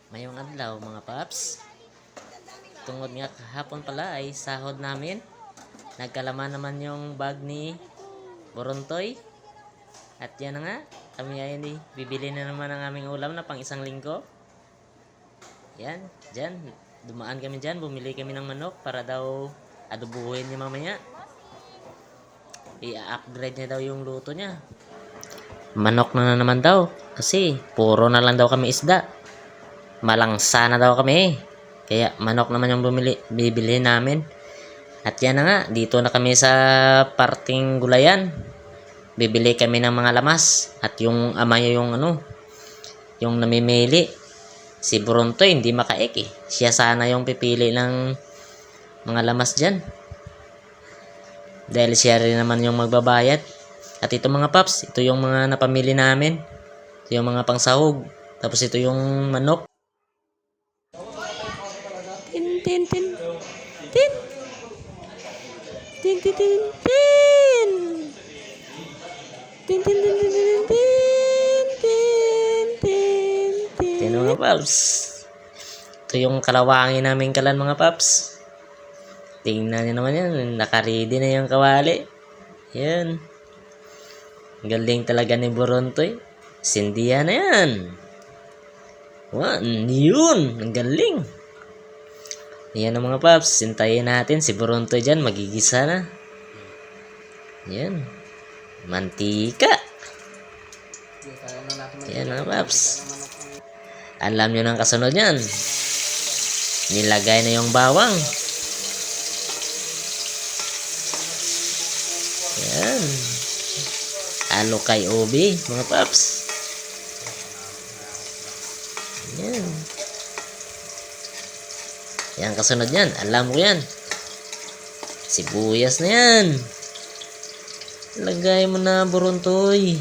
Mayong adlaw mga paps. Tungod nga kahapon pala ay sahod namin. Nagkalaman naman yung bag ni Borontoy. At yan na nga, kami ay bibili na naman ang aming ulam na pang isang linggo. Yan, dyan. Dumaan kami dyan, bumili kami ng manok para daw adubuhin niya mamaya. I-upgrade niya daw yung luto niya. Manok na naman daw kasi puro na lang daw kami isda. Malangsa na daw kami. Kaya manok naman yung bibili namin. At yan na nga, dito na kami sa parting gulayan. Bibili kami ng mga lamas. At yung ama niya yung namimili. Si Bronto hindi makaik eh. Siya sana yung pipili ng mga lamas dyan. Dahil siya rin naman yung magbabayad. At ito mga paps, ito yung mga napamili namin. Ito yung mga pangsahog. Tapos ito yung manok. Tin tin tin. Tin. Tin tin tin tin. Tin tin tin tin tin tin tin tin. Tin mga paps. Ito yung kalawangin namin kalan mga paps. Tingnan niyo naman yan, naka-ready na yung kawali. Yan. Galing talaga ni Borontoy. Sindihan na yan. Yun, ang galing. Yan ang mga paps, sintayin natin si Borontoy dyan, magigisa na. Yan. Mantika. Yan mga paps. Alam nyo ng kasunod yan. Nilagay na yung bawang. Yan. Halo kay ubi, mga paps. Yan. Yan kasunod yan. Alam ko yan. Sibuyas na yan. Lagay mo na Borontoy.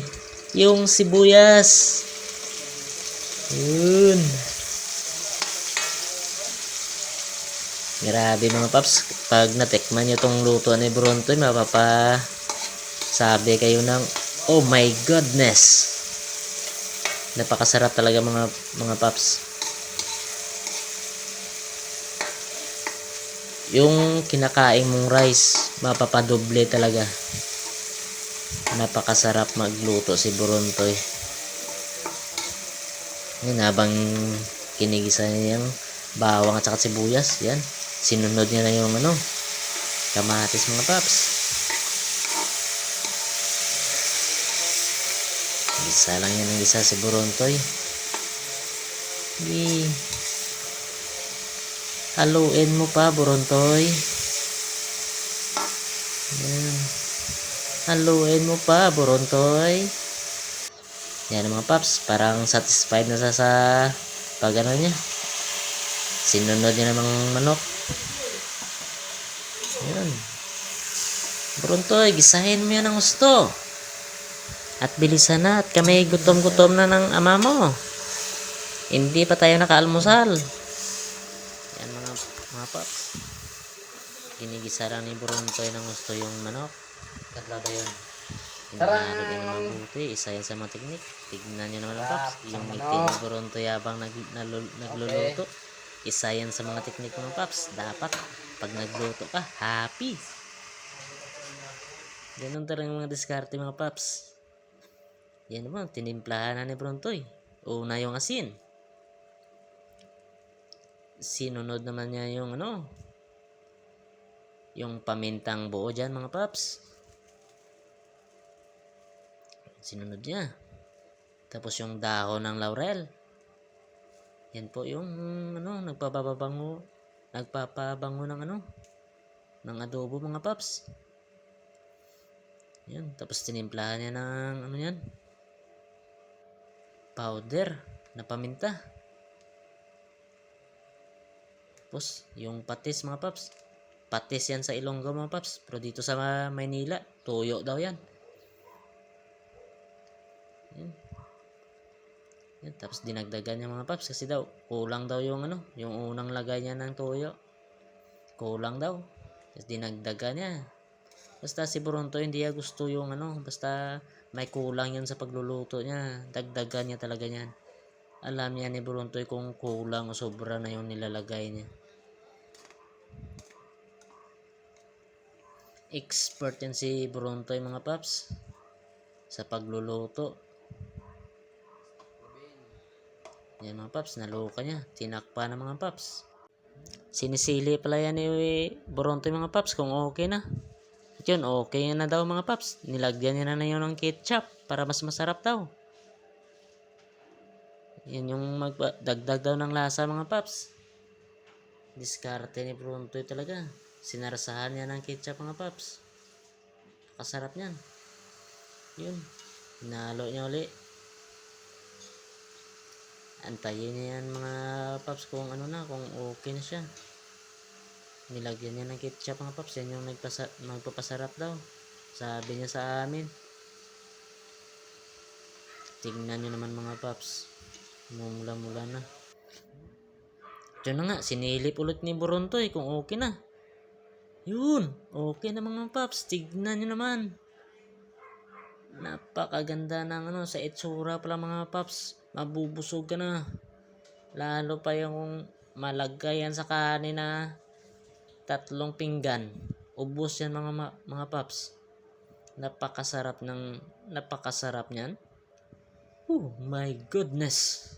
Yung sibuyas. Yun. Grabe mga paps. Pag natikman nyo tong luto ni Borontoy, mapapasabi kayo ng oh my goodness. Napakasarap talaga mga paps. Yung kinakain mong rice, mapapadoble talaga. Napakasarap magluto si Borontoy. Yan, habang kinigisa niya yung bawang at saka sibuyas, yan. Sinunod niya na yung kamatis mga paps. Gisa lang yan ang gisa si Borontoy. Haluin mo pa Borontoy. Yan. Haluin mo pa Borontoy. Yan mga paps, parang satisfied na sa pag niya. Sinunod niya namang manok. Yan. Borontoy, gisahin mo yan ng gusto. At bilisan na, at kami gutom-gutom na ng ama mo. Hindi pa tayo nakaalmusal. Yan mga paps. Ginigisa lang ni Borontoy ng gusto yung manok. Katla ba yun? Hinaharap niya ng mabuti. Isa yan sa mga teknik. Tignan nyo naman ang paps. Yung ngiti ni Borontoy habang nagluluto. Isa yan sa mga teknik mga paps. Dapat pag nagluto ka, happy. Ganun talagang mga diskarte mga paps. Yan naman, tinimplahan na ni Borontoy. Una yung asin. Sinunod naman niya yung yung pamintang buo dyan mga paps. Sinunod niya. Tapos yung dahon ng laurel. Yan po yung nagpapabango ng ng adobo mga paps. Yan, tapos tinimplahan niya ng yan, powder na paminta. Tapos yung patis mga paps. Patis yan sa Ilonggo mga paps. Pero dito sa Maynila, tuyo daw yan. Yan, tapos dinagdagan niya mga paps kasi daw kulang daw yung yung unang lagay niya ng toyo. Kulang daw. Tapos dinagdagan niya. Basta si Borontoy hindi niya gusto yung basta may kulang yan sa pagluluto niya. Dagdagan niya talaga niyan. Alam niya ni Buruntoy kung kulang o sobra na yung nilalagay niya. Expert yan si Buruntoy mga paps sa pagluluto. Yan mga paps, naluka niya. Tinakpa na mga paps. Sinisili pala yan ni Buruntoy mga paps kung okay na. At yun, okay na daw mga paps. Nilagyan niya na yun ng ketchup para mas masarap daw. Yan yung magdagdag daw ng lasa mga paps. Diskarte ni Buruntoy talaga. Sinarasahan niya ng ketchup mga paps. Kasarap niyan. Yun. Hinalo niya uli. Antayin niya yan mga paps kung ano na, kung okay na siya. Nilagyan niya ng ketchup mga paps. Yan yung magpapasarap daw. Sabi niya sa amin. Tingnan niyo naman mga paps. Mula-mula na. Diyan na nga, sinilip ulit ni Buruntoy kung okay na. Yun, okay na mga paps. Tignan nyo naman. Napakaganda ng sa itsura pala mga paps. Mabubusog ka na. Lalo pa yung malagay yan sa kanin na 3 pinggan. Ubos yan mga paps. Napakasarap niyan. Oh my goodness.